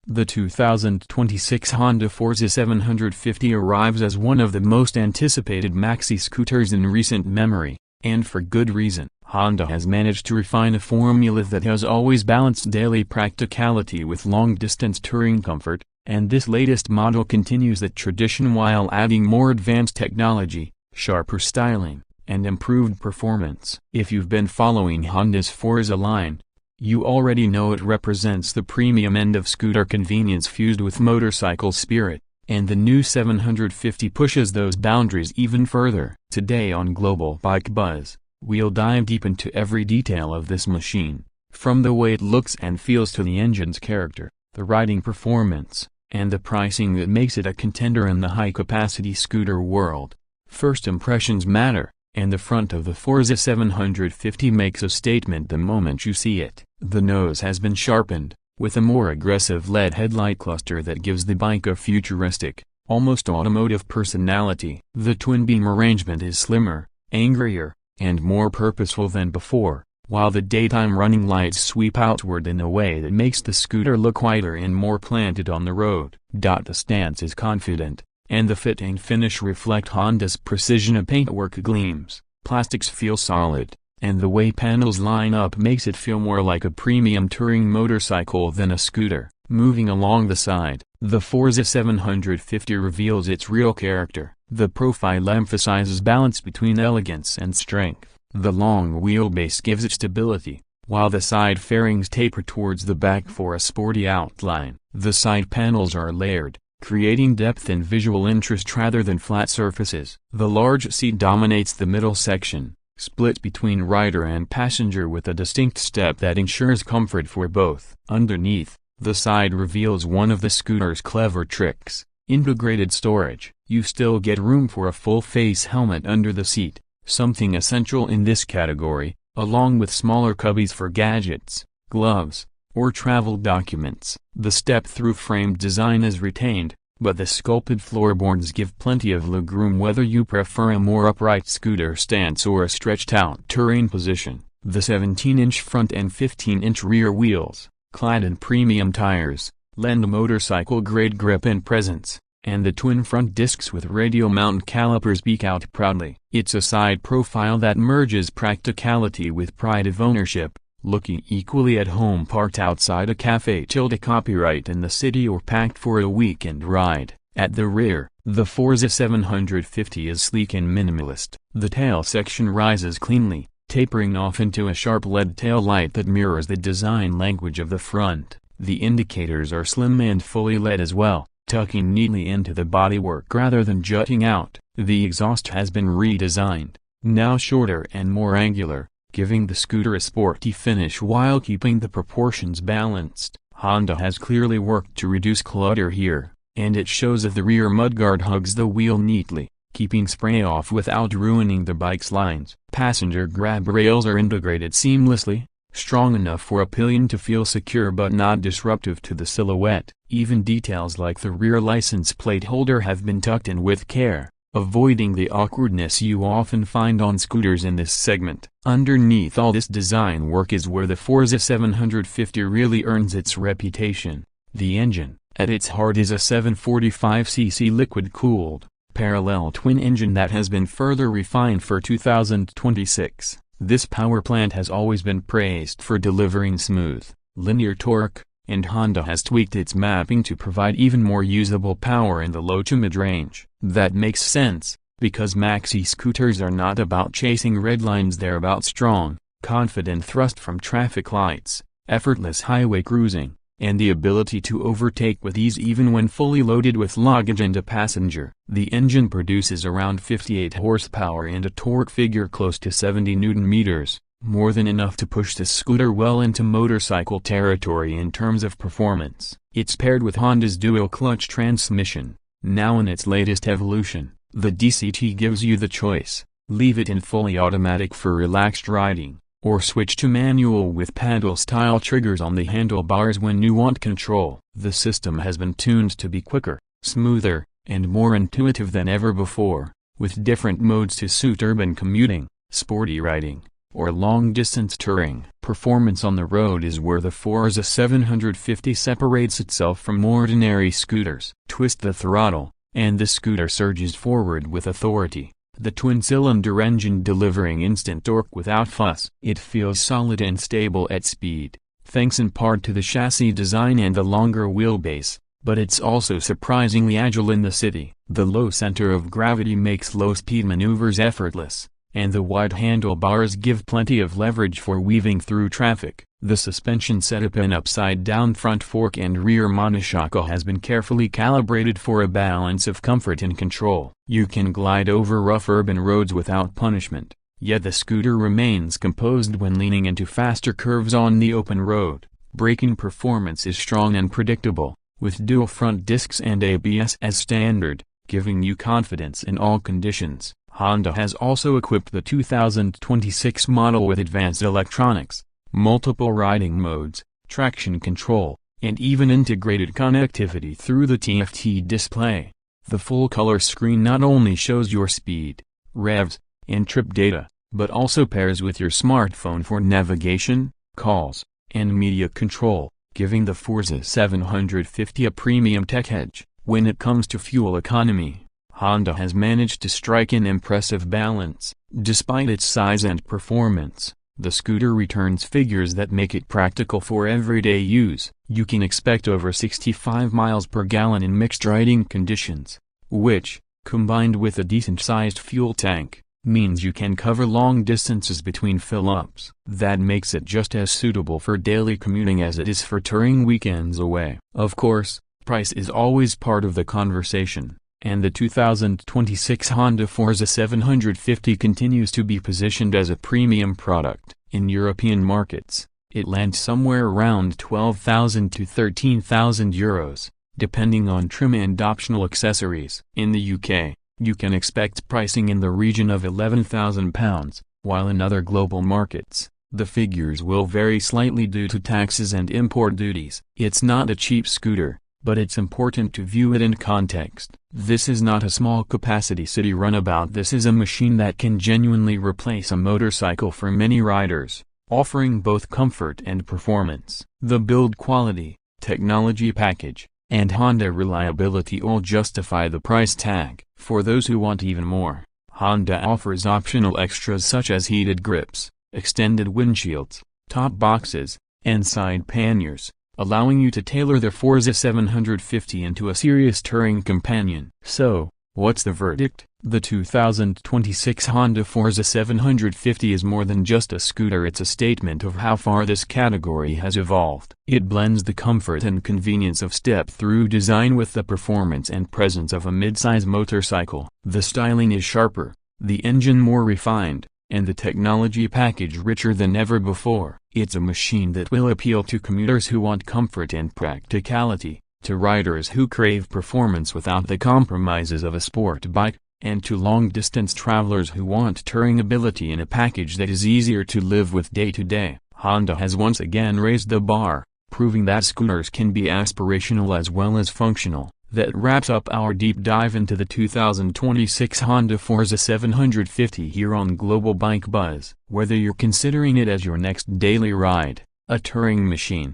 The 2026 Honda Forza 750 arrives as one of the most anticipated maxi-scooters in recent memory, and for good reason. Honda has managed to refine a formula that has always balanced daily practicality with long-distance touring comfort, and this latest model continues that tradition while adding more advanced technology, sharper styling, and improved performance. If you've been following Honda's Forza line, you already know it represents the premium end of scooter convenience fused with motorcycle spirit, and the new 750 pushes those boundaries even further. Today on Global Bike Buzz, we'll dive deep into every detail of this machine, from the way it looks and feels to the engine's character, the riding performance, and the pricing that makes it a contender in the high-capacity scooter world. First impressions matter, and the front of the Forza 750 makes a statement the moment you see it. The nose has been sharpened, with a more aggressive LED headlight cluster that gives the bike a futuristic, almost automotive personality. The twin-beam arrangement is slimmer, angrier, and more purposeful than before, while the daytime running lights sweep outward in a way that makes the scooter look wider and more planted on the road. The stance is confident, and the fit and finish reflect Honda's precision. Of paintwork gleams, plastics feel solid, and the way panels line up makes it feel more like a premium touring motorcycle than a scooter. Moving along the side, the Forza 750 reveals its real character. The profile emphasizes balance between elegance and strength. The long wheelbase gives it stability, while the side fairings taper towards the back for a sporty outline. The side panels are layered, creating depth and visual interest rather than flat surfaces. The large seat dominates the middle section, split between rider and passenger with a distinct step that ensures comfort for both. Underneath, the side reveals one of the scooter's clever tricks: integrated storage. You still get room for a full-face helmet under the seat, something essential in this category, along with smaller cubbies for gadgets, gloves, or travel documents. The step-through frame design is retained, but the sculpted floorboards give plenty of legroom whether you prefer a more upright scooter stance or a stretched-out touring position. The 17-inch front and 15-inch rear wheels, clad in premium tires, lend a motorcycle-grade grip and presence, and the twin front discs with radial mount calipers peek out proudly. It's a side profile that merges practicality with pride of ownership, looking equally at home parked outside a cafe. Copyright in the city or packed for a weekend ride. At the rear, the Forza 750 is sleek and minimalist. The tail section rises cleanly, tapering off into a sharp LED tail light that mirrors the design language of the front. The indicators are slim and fully LED as well, tucking neatly into the bodywork rather than jutting out. The exhaust has been redesigned, now shorter and more angular, giving the scooter a sporty finish while keeping the proportions balanced. Honda has clearly worked to reduce clutter here, and it shows as the rear mudguard hugs the wheel neatly, keeping spray off without ruining the bike's lines. Passenger grab rails are integrated seamlessly, strong enough for a pillion to feel secure but not disruptive to the silhouette. Even details like the rear license plate holder have been tucked in with care, avoiding the awkwardness you often find on scooters in this segment. Underneath all this design work is where the Forza 750 really earns its reputation. The engine, at its heart, is a 745cc liquid-cooled, parallel twin engine that has been further refined for 2026. This power plant has always been praised for delivering smooth, linear torque, and Honda has tweaked its mapping to provide even more usable power in the low to mid-range. That makes sense, because maxi-scooters are not about chasing red lines, they're about strong, confident thrust from traffic lights, effortless highway cruising, and the ability to overtake with ease even when fully loaded with luggage and a passenger. The engine produces around 58 horsepower and a torque figure close to 70 Nm, more than enough to push the scooter well into motorcycle territory in terms of performance. It's paired with Honda's dual-clutch transmission, now in its latest evolution. The DCT gives you the choice: leave it in fully automatic for relaxed riding, or switch to manual with paddle-style triggers on the handlebars when you want control. The system has been tuned to be quicker, smoother, and more intuitive than ever before, with different modes to suit urban commuting, sporty riding, or long-distance touring. Performance on the road is where the Forza 750 separates itself from ordinary scooters. Twist the throttle, and the scooter surges forward with authority, the twin-cylinder engine delivering instant torque without fuss. It feels solid and stable at speed, thanks in part to the chassis design and the longer wheelbase, but it's also surprisingly agile in the city. The low center of gravity makes low-speed maneuvers effortless, and the wide handlebars give plenty of leverage for weaving through traffic. The suspension setup, an upside-down front fork and rear monoshock, has been carefully calibrated for a balance of comfort and control. You can glide over rough urban roads without punishment, yet the scooter remains composed when leaning into faster curves on the open road. Braking performance is strong and predictable, with dual front discs and ABS as standard, giving you confidence in all conditions. Honda has also equipped the 2026 model with advanced electronics, multiple riding modes, traction control, and even integrated connectivity through the TFT display. The full-color screen not only shows your speed, revs, and trip data, but also pairs with your smartphone for navigation, calls, and media control, giving the Forza 750 a premium tech edge. When it comes to fuel economy, Honda has managed to strike an impressive balance. Despite its size and performance, the scooter returns figures that make it practical for everyday use. You can expect over 65 miles per gallon in mixed riding conditions, which, combined with a decent-sized fuel tank, means you can cover long distances between fill-ups. That makes it just as suitable for daily commuting as it is for touring weekends away. Of course, price is always part of the conversation, and the 2026 Honda Forza 750 continues to be positioned as a premium product. In European markets, it lands somewhere around €12,000 to €13,000, depending on trim and optional accessories. In the UK, you can expect pricing in the region of £11,000, while in other global markets, the figures will vary slightly due to taxes and import duties. It's not a cheap scooter, but it's important to view it in context. This is not a small-capacity city runabout. This is a machine that can genuinely replace a motorcycle for many riders, offering both comfort and performance. The build quality, technology package, and Honda reliability all justify the price tag. For those who want even more, Honda offers optional extras such as heated grips, extended windshields, top boxes, and side panniers, allowing you to tailor the Forza 750 into a serious touring companion. So, what's the verdict? The 2026 Honda Forza 750 is more than just a scooter. It's a statement of how far this category has evolved. It blends the comfort and convenience of step-through design with the performance and presence of a mid-size motorcycle. The styling is sharper, the engine more refined, and the technology package richer than ever before. It's a machine that will appeal to commuters who want comfort and practicality, to riders who crave performance without the compromises of a sport bike, and to long-distance travelers who want touring ability in a package that is easier to live with day to day. Honda has once again raised the bar, proving that scooters can be aspirational as well as functional. That wraps up our deep dive into the 2026 Honda Forza 750 here on Global Bike Buzz. Whether you're considering it as your next daily ride, a touring machine,